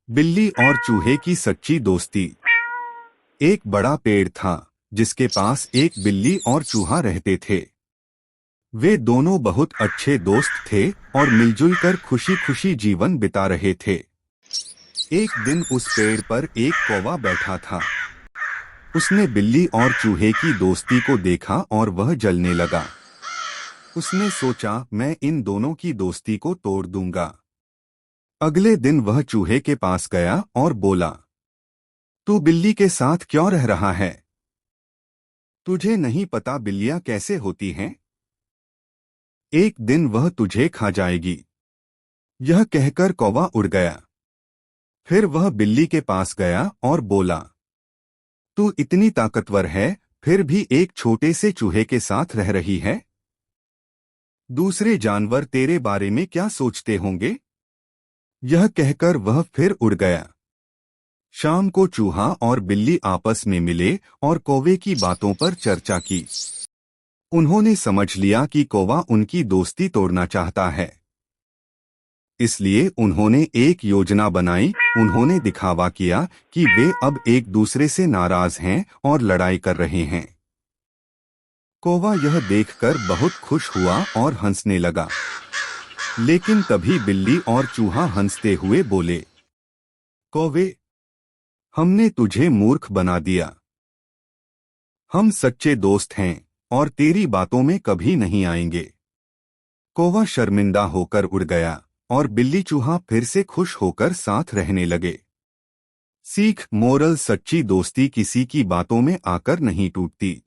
बिल्ली और चूहे की सच्ची दोस्ती। एक बड़ा पेड़ था जिसके पास एक बिल्ली और चूहा रहते थे। वे दोनों बहुत अच्छे दोस्त थे और मिलजुल कर खुशी खुशी जीवन बिता रहे थे। एक दिन उस पेड़ पर एक कौवा बैठा था। उसने बिल्ली और चूहे की दोस्ती को देखा और वह जलने लगा। उसने सोचा, मैं इन दोनों की दोस्ती को तोड़ दूंगा। अगले दिन वह चूहे के पास गया और बोला, तू बिल्ली के साथ क्यों रह रहा है? तुझे नहीं पता बिल्लियां कैसे होती हैं? एक दिन वह तुझे खा जाएगी। यह कहकर कौवा उड़ गया। फिर वह बिल्ली के पास गया और बोला, तू इतनी ताकतवर है, फिर भी एक छोटे से चूहे के साथ रह रही है। दूसरे जानवर तेरे बारे में क्या सोचते होंगे? यह कहकर वह फिर उड़ गया। शाम को चूहा और बिल्ली आपस में मिले और कौवे की बातों पर चर्चा की। उन्होंने समझ लिया कि कौवा उनकी दोस्ती तोड़ना चाहता है। इसलिए उन्होंने एक योजना बनाई। उन्होंने दिखावा किया कि वे अब एक दूसरे से नाराज हैं और लड़ाई कर रहे हैं। कौवा यह देखकर बहुत खुश हुआ और हंसने लगा। लेकिन तभी बिल्ली और चूहा हंसते हुए बोले, कौवे, हमने तुझे मूर्ख बना दिया। हम सच्चे दोस्त हैं और तेरी बातों में कभी नहीं आएंगे। कौवा शर्मिंदा होकर उड़ गया और बिल्ली चूहा फिर से खुश होकर साथ रहने लगे। सीख मोरल: सच्ची दोस्ती किसी की बातों में आकर नहीं टूटती।